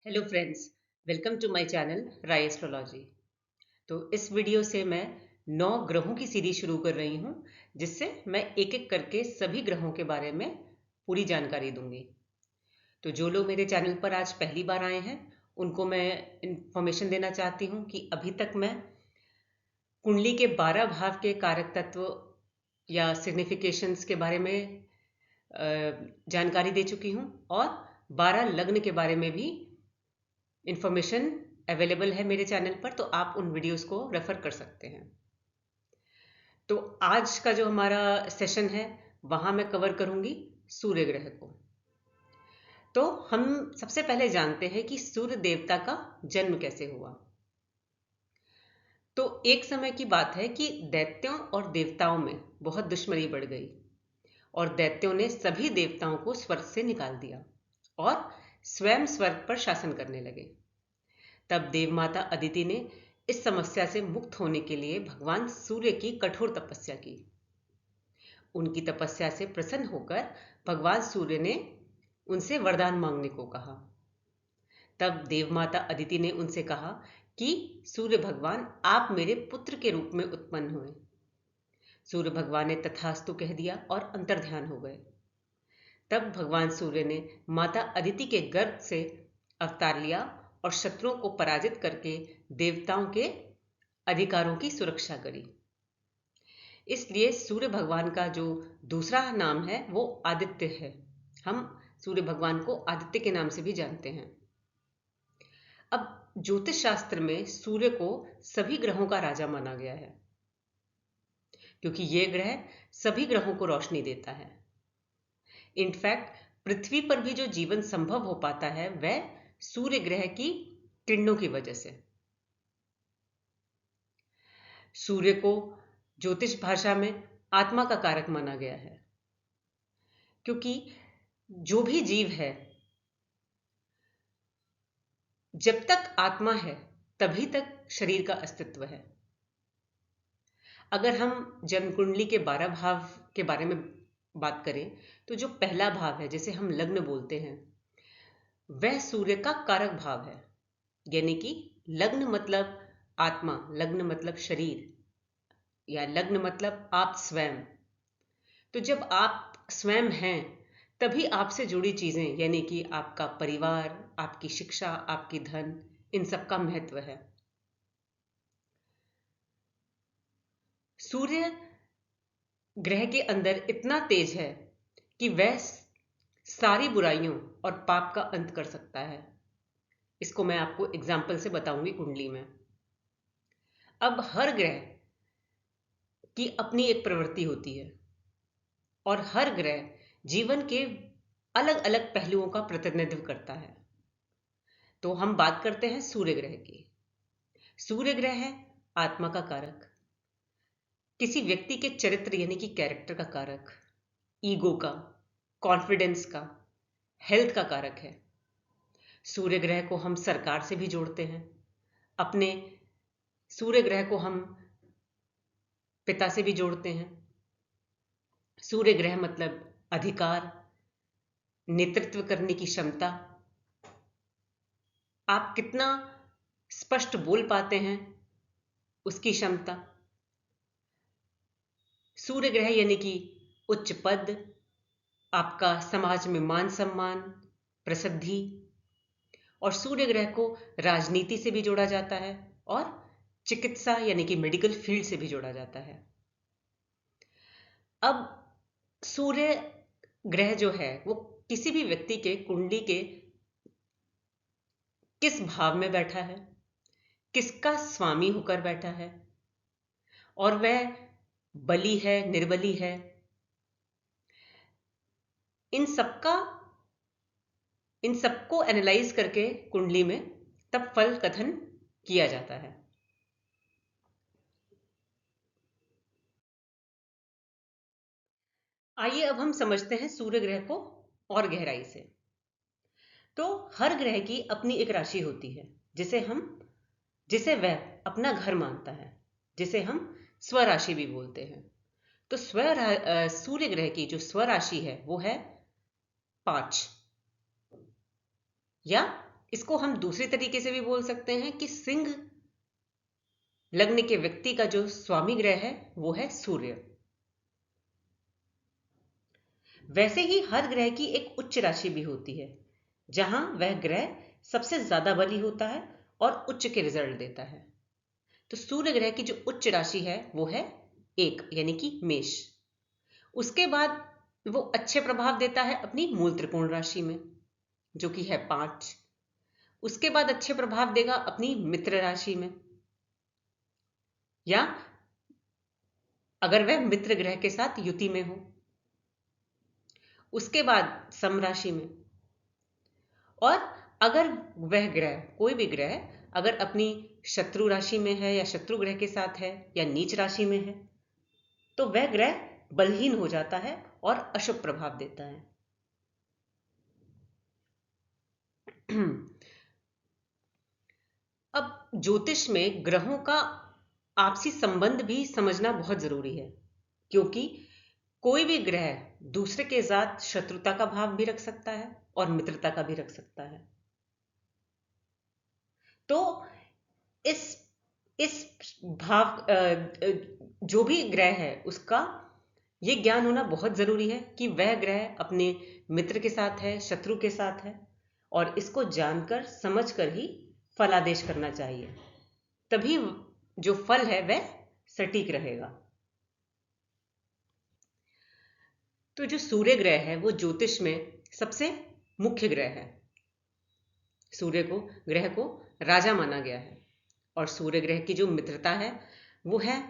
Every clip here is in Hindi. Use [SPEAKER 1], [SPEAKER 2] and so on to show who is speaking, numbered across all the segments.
[SPEAKER 1] Hello friends, welcome to my channel Rai astrology. तो इस वीडियो से मैं 9 ग्रहों की सीरीज शुरू कर रही हूं, जिससे मैं एक एक करके सभी ग्रहों के बारे में पूरी जानकारी दूंगी। तो जो लोग मेरे चैनल पर आज पहली बार आए हैं, उनको मैं इंफॉर्मेशन देना चाहती हूं कि अभी तक मैं कुंडली के 12 भाव के कारक तत्व या सिग्निफिकेशंस के बारे में जानकारी दे चुकी हूं और 12 लग्न के बारे में भी इंफॉर्मेशन अवेलेबल है मेरे चैनल पर, तो आप उन वीडियोस को रेफर कर सकते हैं। तो आज का जो हमारा सेशन है वहां मैं कवर करूंगी सूर्य ग्रह को। तो हम सबसे पहले जानते हैं कि सूर्य देवता का जन्म कैसे हुआ। तो एक समय की बात है कि दैत्यों और देवताओं में बहुत दुश्मनी बढ़ गई और दैत्यों ने सभी देवताओं को स्वर्ग से निकाल दिया और स्वयं स्वर्ग पर शासन करने लगे। तब देवमाता अदिति ने इस समस्या से मुक्त होने के लिए भगवान सूर्य की कठोर तपस्या की। उनकी तपस्या से प्रसन्न होकर भगवान सूर्य ने उनसे वरदान मांगने को कहा। तब देवमाता अदिति ने उनसे कहा कि सूर्य भगवान, आप मेरे पुत्र के रूप में उत्पन्न हुए। सूर्य भगवान ने तथास्तु कह दिया और अंतर्ध्यान हो गए। तब भगवान सूर्य ने माता अदिति के गर्भ से अवतार लिया और शत्रुओं को पराजित करके देवताओं के अधिकारों की सुरक्षा करी। इसलिए सूर्य भगवान का जो दूसरा नाम है वो आदित्य है। हम सूर्य भगवान को आदित्य के नाम से भी जानते हैं। अब ज्योतिष शास्त्र में सूर्य को सभी ग्रहों का राजा माना गया है, क्योंकि यह ग्रह सभी ग्रहों को रोशनी देता है। इनफैक्ट पृथ्वी पर भी जो जीवन संभव हो पाता है वह सूर्य ग्रह की किरणों की वजह से। सूर्य को ज्योतिष भाषा में आत्मा का कारक माना गया है, क्योंकि जो भी जीव है, जब तक आत्मा है तभी तक शरीर का अस्तित्व है। अगर हम जन्म कुंडली के 12 भाव के बारे में बात करें तो जो पहला भाव है, जिसे हम लग्न बोलते हैं, वह सूर्य का कारक भाव है। यानी कि लग्न मतलब आत्मा, लग्न मतलब शरीर, या लग्न मतलब आप स्वयं। तो जब आप स्वयं हैं तभी आपसे जुड़ी चीजें, यानी कि आपका परिवार, आपकी शिक्षा, आपकी धन, इन सब का महत्व है। सूर्य ग्रह के अंदर इतना तेज है कि वह सारी बुराइयों और पाप का अंत कर सकता है। इसको मैं आपको एग्जाम्पल से बताऊंगी कुंडली में। अब हर ग्रह की अपनी एक प्रवृत्ति होती है और हर ग्रह जीवन के अलग अलग पहलुओं का प्रतिनिधित्व करता है। तो हम बात करते हैं सूर्य ग्रह की। सूर्य ग्रह है आत्मा का कारक, किसी व्यक्ति के चरित्र यानी कि कैरेक्टर का कारक, ईगो का, कॉन्फिडेंस का, हेल्थ का कारक है। सूर्य ग्रह को हम सरकार से भी जोड़ते हैं। अपने सूर्य ग्रह को हम पिता से भी जोड़ते हैं। सूर्य ग्रह मतलब अधिकार, नेतृत्व करने की क्षमता, आप कितना स्पष्ट बोल पाते हैं उसकी क्षमता। सूर्य ग्रह यानी कि उच्च पद, आपका समाज में मान सम्मान, प्रसिद्धि। और सूर्य ग्रह को राजनीति से भी जोड़ा जाता है और चिकित्सा यानी कि मेडिकल फील्ड से भी जोड़ा जाता है। अब सूर्य ग्रह जो है वो किसी भी व्यक्ति के कुंडली के किस भाव में बैठा है, किसका स्वामी होकर बैठा है, और वह बली है, निर्बली है, इन सबको एनालाइज करके कुंडली में तब फल कथन किया जाता है। आइए अब हम समझते हैं सूर्य ग्रह को और गहराई से। तो हर ग्रह की अपनी एक राशि होती है जिसे वह अपना घर मानता है, जिसे हम स्वराशि भी बोलते हैं। तो सूर्य ग्रह की जो स्वराशि है वो है 5, या इसको हम दूसरी तरीके से भी बोल सकते हैं कि सिंह लग्न के व्यक्ति का जो स्वामी ग्रह है वो है सूर्य। वैसे ही हर ग्रह की एक उच्च राशि भी होती है, जहां वह ग्रह सबसे ज्यादा बली होता है और उच्च के रिजल्ट देता है। तो सूर्य ग्रह की जो उच्च राशि है वो है 1 यानी कि मेष। उसके बाद वो अच्छे प्रभाव देता है अपनी मूल त्रिकोण राशि में जो कि है 5। उसके बाद अच्छे प्रभाव देगा अपनी मित्र राशि में, या अगर वह मित्र ग्रह के साथ युति में हो। उसके बाद सम राशि में। और अगर वह ग्रह, कोई भी ग्रह अगर अपनी शत्रु राशि में है या शत्रु ग्रह के साथ है या नीच राशि में है, तो वह ग्रह बलहीन हो जाता है और अशुभ प्रभाव देता है। अब ज्योतिष में ग्रहों का आपसी संबंध भी समझना बहुत जरूरी है, क्योंकि कोई भी ग्रह दूसरे के साथ शत्रुता का भाव भी रख सकता है और मित्रता का भी रख सकता है। तो इस भाव जो भी ग्रह है उसका ये ज्ञान होना बहुत जरूरी है कि वह ग्रह अपने मित्र के साथ है, शत्रु के साथ है, और इसको जानकर समझकर ही फलादेश करना चाहिए, तभी जो फल है वह सटीक रहेगा। तो जो सूर्य ग्रह है वो ज्योतिष में सबसे मुख्य ग्रह है। सूर्य को, ग्रह को राजा माना गया है, और सूर्य ग्रह की जो मित्रता है वो है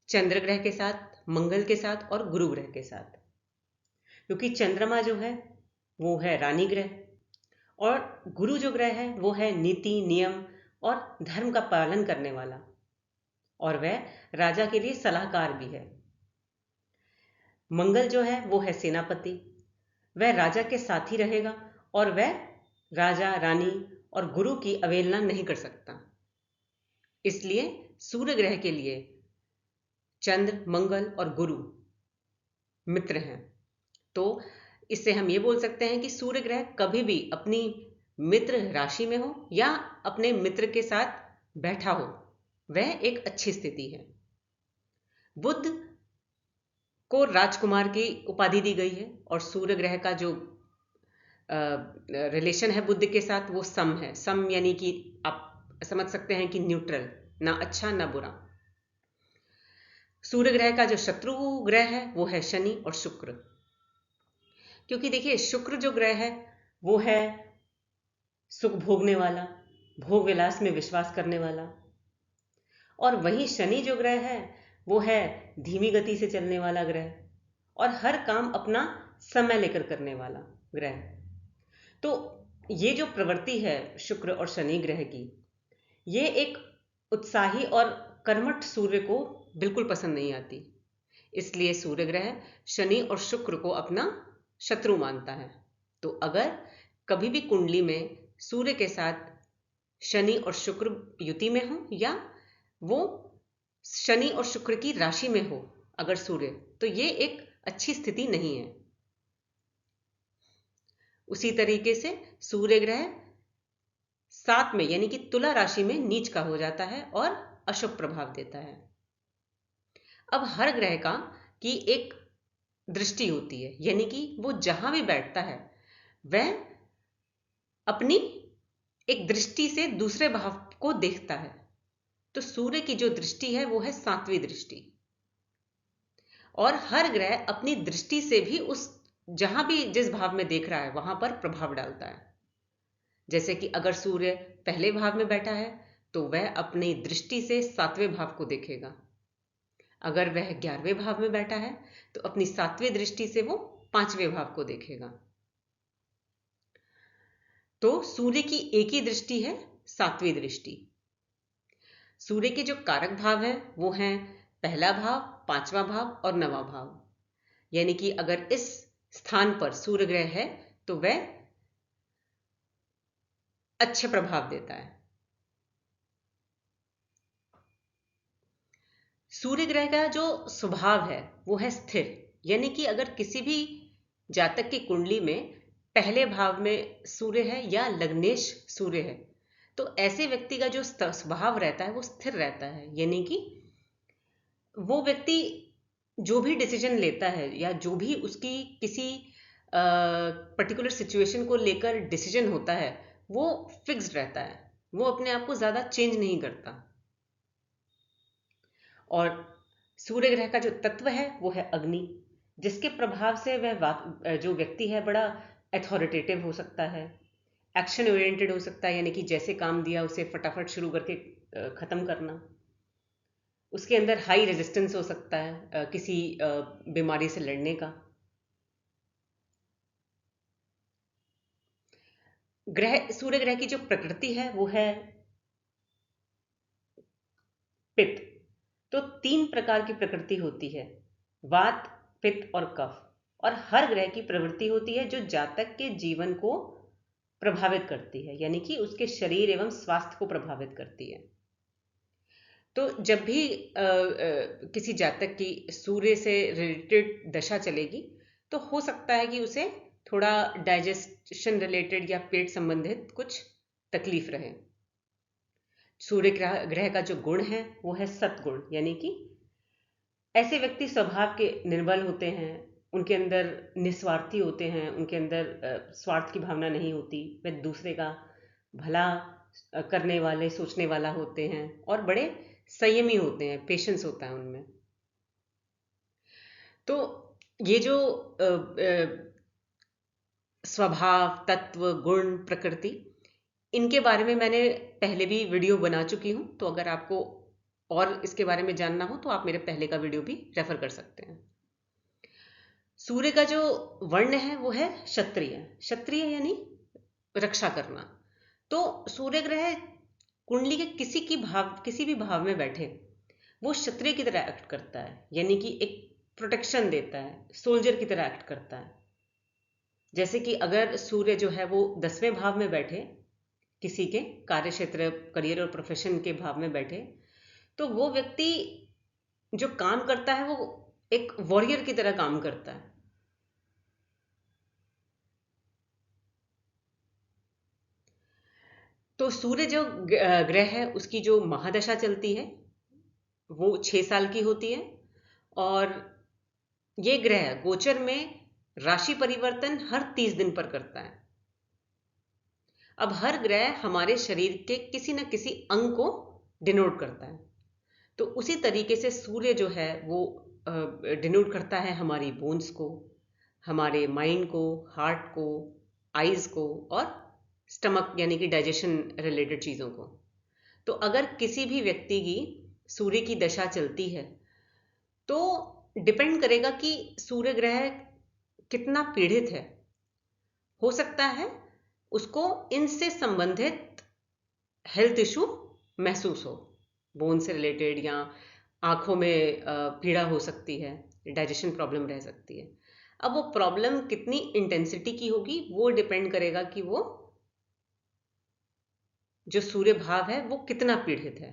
[SPEAKER 1] चंद्र ग्रह के साथ, मंगल के साथ और गुरु ग्रह के साथ। क्योंकि चंद्रमा जो है वो है रानी ग्रह, और गुरु जो ग्रह है वो है नीति, नियम और धर्म का पालन करने वाला, और वह राजा के लिए सलाहकार भी है। मंगल जो है वो है सेनापति, वह राजा के साथ ही रहेगा और वह राजा, रानी और गुरु की अवहेलना नहीं कर सकता। इसलिए सूर्य ग्रह के लिए चंद्र, मंगल और गुरु मित्र हैं। तो इससे हम ये बोल सकते हैं कि सूर्य ग्रह कभी भी अपनी मित्र राशि में हो या अपने मित्र के साथ बैठा हो, वह एक अच्छी स्थिति है। बुध को राजकुमार की उपाधि दी गई है, और सूर्य ग्रह का जो रिलेशन है बुध के साथ वो सम है। सम यानी कि आप समझ सकते हैं कि न्यूट्रल, ना अच्छा ना बुरा। सूर्य ग्रह का जो शत्रु ग्रह है वो है शनि और शुक्र। क्योंकि देखिए शुक्र जो ग्रह है वो है सुख भोगने वाला, भोग विलास में विश्वास करने वाला, और वहीं शनि जो ग्रह है वो है धीमी गति से चलने वाला ग्रह और हर काम अपना समय लेकर करने वाला ग्रह। तो ये जो प्रवृत्ति है शुक्र और शनि ग्रह की, ये एक उत्साही और कर्मठ सूर्य को बिल्कुल पसंद नहीं आती। इसलिए सूर्य ग्रह शनि और शुक्र को अपना शत्रु मानता है। तो अगर कभी भी कुंडली में सूर्य के साथ शनि और शुक्र युति में हो, या वो शनि और शुक्र की राशि में हो अगर सूर्य, तो ये एक अच्छी स्थिति नहीं है। उसी तरीके से सूर्य ग्रह 7 में यानी कि तुला राशि में नीच का हो जाता है और अशुभ प्रभाव देता है। अब हर ग्रह का की एक दृष्टि होती है, यानी कि वो जहां भी बैठता है वह अपनी एक दृष्टि से दूसरे भाव को देखता है। तो सूर्य की जो दृष्टि है वो है 7वीं दृष्टि, और हर ग्रह अपनी दृष्टि से भी उस जहां भी जिस भाव में देख रहा है वहां पर प्रभाव डालता है। जैसे कि अगर सूर्य पहले भाव में बैठा है तो वह अपनी दृष्टि से 7वें भाव को देखेगा। अगर वह 11वें भाव में बैठा है तो अपनी 7वीं दृष्टि से वो 5वें भाव को देखेगा। तो सूर्य की एक ही दृष्टि है 7वीं दृष्टि। सूर्य के जो कारक भाव हैं वो हैं पहला भाव, 5वां भाव और 9वां भाव। यानी कि अगर इस स्थान पर सूर्य ग्रह है तो वह अच्छे प्रभाव देता है। सूर्य ग्रह का जो स्वभाव है वो है स्थिर, यानी कि अगर किसी भी जातक की कुंडली में पहले भाव में सूर्य है या लग्नेश सूर्य है, तो ऐसे व्यक्ति का जो स्वभाव रहता है वो स्थिर रहता है। यानी कि वो व्यक्ति जो भी डिसीजन लेता है या जो भी उसकी किसी पर्टिकुलर सिचुएशन को लेकर डिसीजन होता है वो फिक्स्ड रहता है, वो अपने आप को ज़्यादा चेंज नहीं करता। और सूर्य ग्रह का जो तत्व है वो है अग्नि, जिसके प्रभाव से वह जो व्यक्ति है बड़ा अथॉरिटेटिव हो सकता है, एक्शन ओरिएंटेड हो सकता है, यानी कि जैसे काम दिया उसे फटाफट शुरू करके ख़त्म करना। उसके अंदर हाई रेजिस्टेंस हो सकता है किसी बीमारी से लड़ने का। सूर्य ग्रह की जो प्रकृति है वो है पित्त। तो 3 प्रकार की प्रकृति होती है, वात, पित्त और कफ। और हर ग्रह की प्रवृत्ति होती है जो जातक के जीवन को प्रभावित करती है, यानी कि उसके शरीर एवं स्वास्थ्य को प्रभावित करती है। तो जब भी किसी जातक की सूर्य से रिलेटेड दशा चलेगी तो हो सकता है कि उसे थोड़ा डाइजेशन रिलेटेड या पेट संबंधित कुछ तकलीफ रहे। सूर्य ग्रह का जो गुण है वो है सत्गुण, यानी कि ऐसे व्यक्ति स्वभाव के निर्बल होते हैं, उनके अंदर निस्वार्थी होते हैं, उनके अंदर स्वार्थ की भावना नहीं होती, वे दूसरे का भला करने वाले, सोचने वाला होते हैं और बड़े संयमी होते हैं, पेशेंस होता है उनमें। तो ये जो स्वभाव, तत्व, गुण, प्रकृति, इनके बारे में मैंने पहले भी वीडियो बना चुकी हूं, तो अगर आपको और इसके बारे में जानना हो तो आप मेरे पहले का वीडियो भी रेफर कर सकते हैं। सूर्य का जो वर्ण है वो है क्षत्रिय। क्षत्रिय यानी रक्षा करना। तो सूर्य ग्रह कुंडली के किसी भी भाव में बैठे वो क्षत्रिय की तरह एक्ट करता है, यानी कि एक प्रोटेक्शन देता है, सोल्जर की तरह एक्ट करता है। जैसे कि अगर सूर्य जो है वो 10वें भाव में बैठे, किसी के कार्य क्षेत्र, करियर और प्रोफेशन के भाव में बैठे, तो वो व्यक्ति जो काम करता है वो एक वॉरियर की तरह काम करता है। तो सूर्य जो ग्रह है उसकी जो महादशा चलती है वो 6 साल की होती है। और ये ग्रह गोचर में राशि परिवर्तन हर 30 दिन पर करता है। अब हर ग्रह हमारे शरीर के किसी न किसी अंग को डिनोट करता है। तो उसी तरीके से सूर्य जो है वो डिनोट करता है हमारी बोन्स को, हमारे माइंड को, हार्ट को, आईज को और स्टमक यानी कि डाइजेशन रिलेटेड चीज़ों को। तो अगर किसी भी व्यक्ति की सूर्य की दशा चलती है तो डिपेंड करेगा कि सूर्य ग्रह कितना पीड़ित है। हो सकता है उसको इनसे संबंधित हेल्थ इशू महसूस हो, बोन से रिलेटेड, या आंखों में पीड़ा हो सकती है, डाइजेशन प्रॉब्लम रह सकती है। अब वो प्रॉब्लम कितनी इंटेंसिटी की होगी वो डिपेंड करेगा कि वो जो सूर्य भाव है वो कितना पीड़ित है।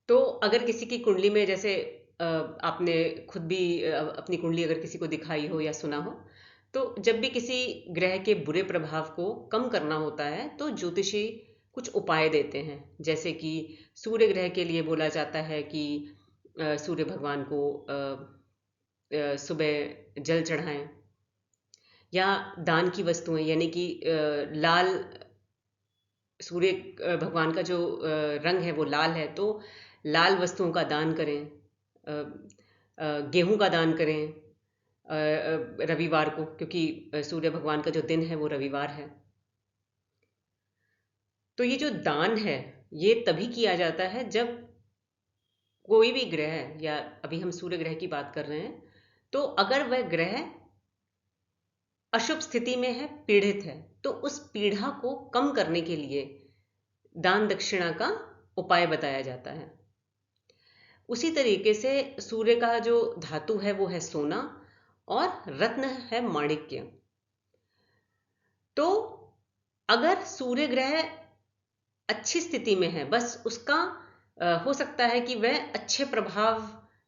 [SPEAKER 1] तो अगर किसी की कुंडली में, जैसे आपने खुद भी अपनी कुंडली अगर किसी को दिखाई हो या सुना हो, तो जब भी किसी ग्रह के बुरे प्रभाव को कम करना होता है तो ज्योतिषी कुछ उपाय देते हैं। जैसे कि सूर्य ग्रह के लिए बोला जाता है कि सूर्य भगवान को सुबह जल चढ़ाएं, या दान की वस्तुएं, यानी कि लाल, सूर्य भगवान का जो रंग है वो लाल है, तो लाल वस्तुओं का दान करें। गेहूं का दान करें रविवार को, क्योंकि सूर्य भगवान का जो दिन है वो रविवार है। तो ये जो दान है ये तभी किया जाता है जब कोई भी ग्रह, या अभी हम सूर्य ग्रह की बात कर रहे हैं, तो अगर वह ग्रह अशुभ स्थिति में है, पीड़ित है, तो उस पीड़ा को कम करने के लिए दान दक्षिणा का उपाय बताया जाता है। उसी तरीके से सूर्य का जो धातु है वो है सोना और रत्न है माणिक्य। तो अगर सूर्य ग्रह अच्छी स्थिति में है, बस उसका हो सकता है कि वह अच्छे प्रभाव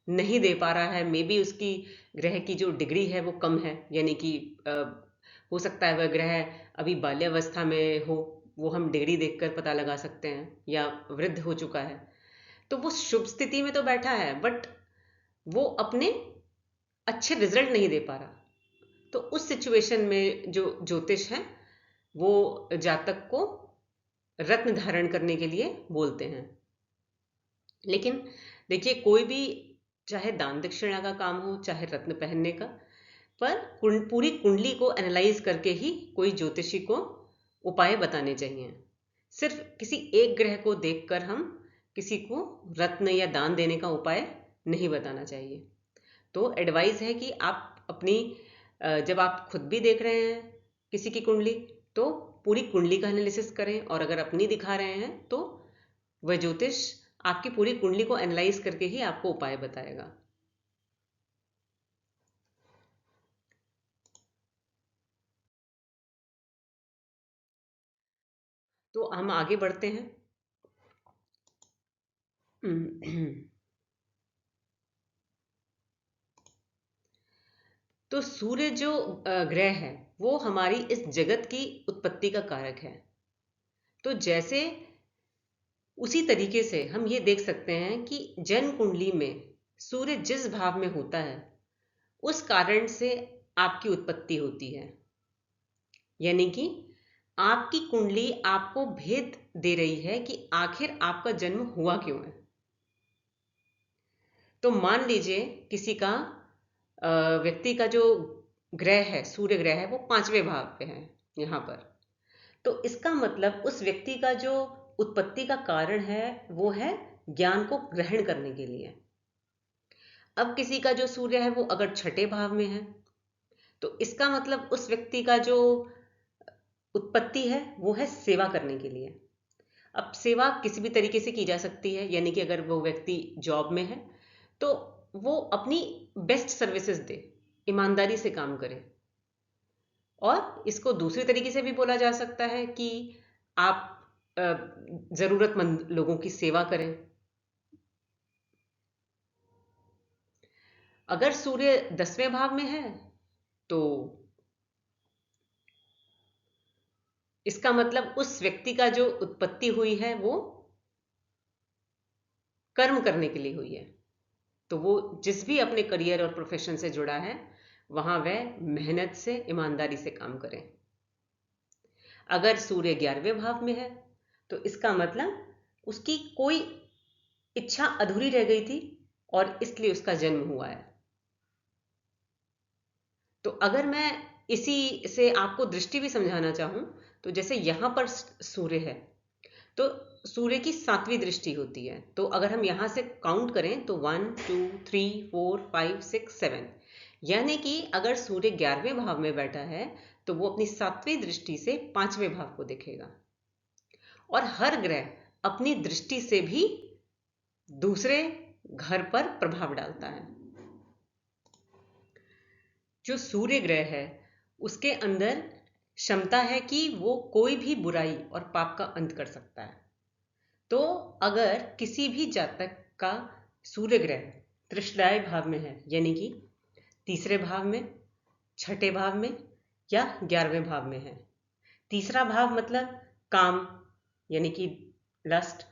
[SPEAKER 1] नहीं दे पा रहा है, मे बी उसकी ग्रह की जो डिग्री है वो कम है, यानी कि हो सकता है वह ग्रह अभी बाल्यावस्था में हो, वो हम डिग्री देखकर पता लगा सकते हैं, या वृद्ध हो चुका है, तो वो शुभ स्थिति में तो बैठा है बट वो अपने अच्छे रिजल्ट नहीं दे पा रहा। तो उस सिचुएशन में जो ज्योतिष है वो जातक को रत्न धारण करने के लिए बोलते हैं। लेकिन देखिए, कोई भी, चाहे दान दक्षिणा का काम हो चाहे रत्न पहनने का, पर पूरी कुंडली को एनालाइज करके ही कोई ज्योतिषी को उपाय बताने चाहिए। सिर्फ किसी एक ग्रह को देखकर हम किसी को रत्न या दान देने का उपाय नहीं बताना चाहिए। तो एडवाइस है कि आप अपनी जब आप खुद भी देख रहे हैं किसी की कुंडली, तो पूरी कुंडली का एनालिसिस करें, और अगर अपनी दिखा रहे हैं तो वह ज्योतिष आपकी पूरी कुंडली को एनालाइज करके ही आपको उपाय बताएगा। तो हम आगे बढ़ते हैं। तो सूर्य जो ग्रह है वो हमारी इस जगत की उत्पत्ति का कारक है। तो जैसे उसी तरीके से हम ये देख सकते हैं कि जन्म कुंडली में सूर्य जिस भाव में होता है उस कारण से आपकी उत्पत्ति होती है, यानी कि आपकी कुंडली आपको भेद दे रही है कि आखिर आपका जन्म हुआ क्यों है। तो मान लीजिए किसी का व्यक्ति का जो ग्रह है, सूर्य ग्रह है, वो 5वें भाव पे है यहाँ पर। तो इसका मतलब उस व्यक्ति का जो उत्पत्ति का कारण है वो है ज्ञान को ग्रहण करने के लिए। अब किसी का जो सूर्य है वो अगर 6ठे भाव में है, तो इसका मतलब उस व्यक्ति का जो उत्पत्ति है वो है सेवा करने के लिए। अब सेवा किसी भी तरीके से की जा सकती है, यानी कि अगर वो व्यक्ति जॉब में है तो वो अपनी बेस्ट सर्विसेज दे, ईमानदारी से काम करे। और इसको दूसरे तरीके से भी बोला जा सकता है कि आप जरूरतमंद लोगों की सेवा करें। अगर सूर्य 10वें भाव में है तो इसका मतलब उस व्यक्ति का जो उत्पत्ति हुई है वो कर्म करने के लिए हुई है। तो वो जिस भी अपने करियर और प्रोफेशन से जुड़ा है वहां वह मेहनत से, ईमानदारी से काम करें। अगर सूर्य 11वें भाव में है तो इसका मतलब उसकी कोई इच्छा अधूरी रह गई थी और इसलिए उसका जन्म हुआ है। तो अगर मैं इसी से आपको दृष्टि भी समझाना चाहूं, तो जैसे यहां पर सूर्य है तो सूर्य की 7वीं दृष्टि होती है। तो अगर हम यहां से काउंट करें तो 1 2 3 4 5 6 7, यानी कि अगर सूर्य 11वें भाव में बैठा है तो वो अपनी 7वीं दृष्टि से 5वें भाव को देखेगा। और हर ग्रह अपनी दृष्टि से भी दूसरे घर पर प्रभाव डालता है। जो सूर्य ग्रह है उसके अंदर क्षमता है कि वो कोई भी बुराई और पाप का अंत कर सकता है। तो अगर किसी भी जातक का सूर्य ग्रह तृष्णाय भाव में है, यानी कि 3रे भाव में, 6ठे भाव में या 11वें भाव में है। 3रा भाव मतलब काम, यानी कि लस्ट,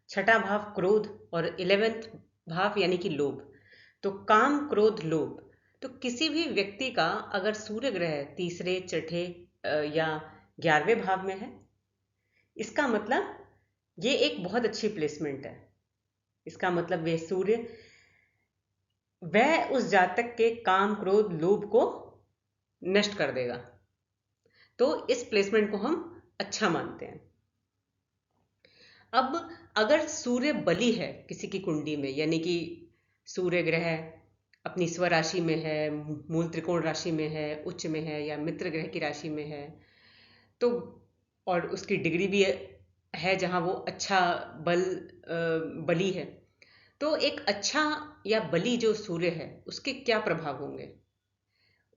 [SPEAKER 1] 6ठा भाव क्रोध, और 11वें भाव यानी कि लोभ। तो काम, क्रोध, लोभ। तो किसी भी व्यक्ति का अगर सूर्य ग्रह 3रे, 6ठे या 11वें भाव में है, इसका मतलब ये एक बहुत अच्छी प्लेसमेंट है। इसका मतलब वह सूर्य वह उस जातक के काम, क्रोध, लोभ को नष्ट कर देगा। तो इस प्लेसमेंट को हम अच्छा मानते हैं। अब अगर सूर्य बली है किसी की कुंडली में, यानी कि सूर्य ग्रह अपनी स्वराशि में है, मूल त्रिकोण राशि में है, उच्च में है, या मित्र ग्रह की राशि में है, तो और उसकी डिग्री भी है जहां वो अच्छा बली है, तो एक अच्छा या बली जो सूर्य है उसके क्या प्रभाव होंगे।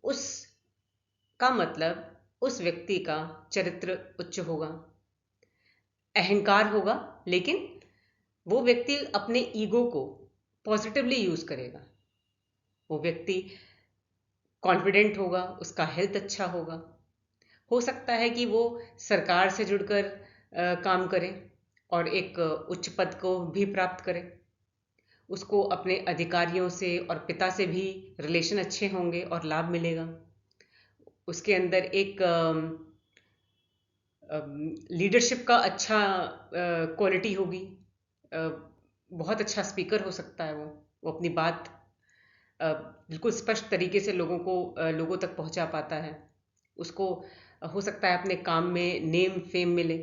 [SPEAKER 1] उसका मतलब उस व्यक्ति का चरित्र उच्च होगा, अहंकार होगा, लेकिन वो व्यक्ति अपने ईगो को पॉजिटिवली यूज करेगा। वो व्यक्ति कॉन्फिडेंट होगा, उसका हेल्थ अच्छा होगा। हो सकता है कि वो सरकार से जुड़कर काम करे और एक उच्च पद को भी प्राप्त करे। उसको अपने अधिकारियों से और पिता से भी रिलेशन अच्छे होंगे और लाभ मिलेगा। उसके अंदर एक लीडरशिप का अच्छा क्वालिटी होगी। बहुत अच्छा स्पीकर हो सकता है वो अपनी बात बिल्कुल स्पष्ट तरीके से लोगों तक पहुंचा पाता है। उसको हो सकता है अपने काम में नेम फेम मिले।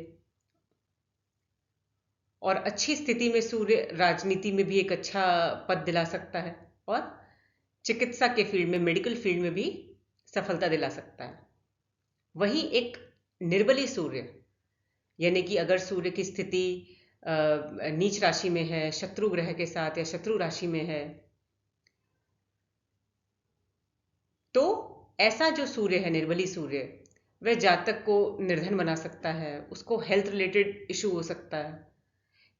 [SPEAKER 1] और अच्छी स्थिति में सूर्य राजनीति में भी एक अच्छा पद दिला सकता है और चिकित्सा के फील्ड में, मेडिकल फील्ड में भी सफलता दिला सकता है। वहीं एक निर्बली सूर्य, यानी कि अगर सूर्य की स्थिति नीच राशि में है, शत्रु ग्रह के साथ या शत्रु राशि में है, तो ऐसा जो सूर्य है, निर्बली सूर्य, वह जातक को निर्धन बना सकता है। उसको हेल्थ रिलेटेड इशू हो सकता है,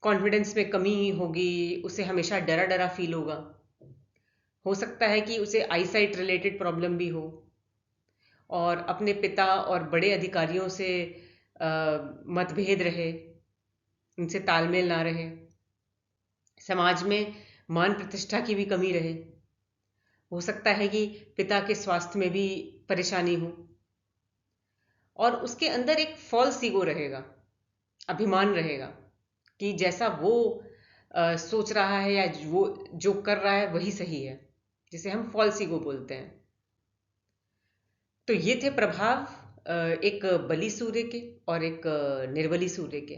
[SPEAKER 1] कॉन्फिडेंस में कमी होगी, उसे हमेशा डरा डरा फील होगा। हो सकता है कि उसे आईसाइट रिलेटेड प्रॉब्लम भी हो और अपने पिता और बड़े अधिकारियों से मतभेद रहे, उनसे तालमेल ना रहे, समाज में मान प्रतिष्ठा की भी कमी रहे। हो सकता है कि पिता के स्वास्थ्य में भी परेशानी हो और उसके अंदर एक फॉल्स ईगो रहेगा, अभिमान रहेगा कि जैसा वो सोच रहा है या वो जो कर रहा है वही सही है, जिसे हम फॉल्स ईगो बोलते हैं। तो ये थे प्रभाव एक बली सूर्य के और एक निर्बली सूर्य के।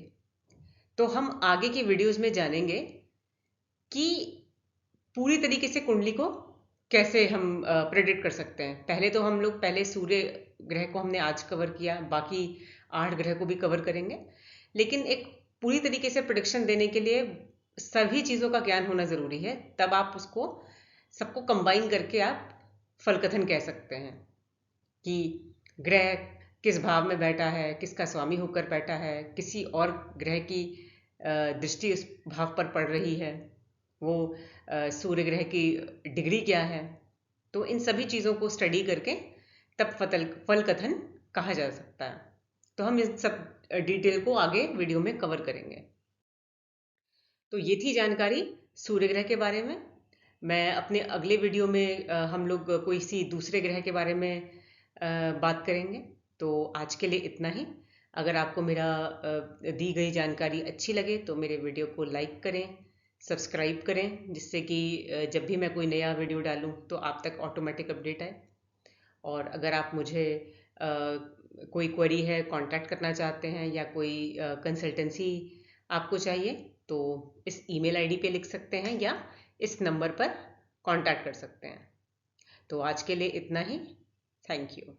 [SPEAKER 1] तो हम आगे की वीडियोस में जानेंगे कि पूरी तरीके से कुंडली को कैसे हम प्रेडिक्ट कर सकते हैं। पहले तो हम लोग पहले सूर्य ग्रह को हमने आज कवर किया, बाकी 8 ग्रह को भी कवर करेंगे। लेकिन एक पूरी तरीके से प्रेडिक्शन देने के लिए सभी चीज़ों का ज्ञान होना ज़रूरी है, तब आप उसको सबको कंबाइन करके आप फलकथन कह सकते हैं कि ग्रह किस भाव में बैठा है, किसका स्वामी होकर बैठा है, किसी और ग्रह की दृष्टि उस भाव पर पड़ रही है, वो सूर्य ग्रह की डिग्री क्या है। तो इन सभी चीज़ों को स्टडी करके तब फल कथन कहा जा सकता है। तो हम इस सब डिटेल को आगे वीडियो में कवर करेंगे। तो ये थी जानकारी सूर्य ग्रह के बारे में। मैं अपने अगले वीडियो में हम लोग कोई सी दूसरे ग्रह के बारे में बात करेंगे। तो आज के लिए इतना ही। अगर आपको मेरा दी गई जानकारी अच्छी लगे तो मेरे वीडियो को लाइक करें, सब्सक्राइब करें, जिससे कि जब भी मैं कोई नया वीडियो डालूं तो आप तक ऑटोमेटिक अपडेट आए। और अगर आप मुझे कोई क्वेरी है, कांटेक्ट करना चाहते हैं या कोई कंसल्टेंसी आपको चाहिए तो इस ईमेल आईडी पे लिख सकते हैं या इस नंबर पर कांटेक्ट कर सकते हैं। तो आज के लिए इतना ही। Thank you.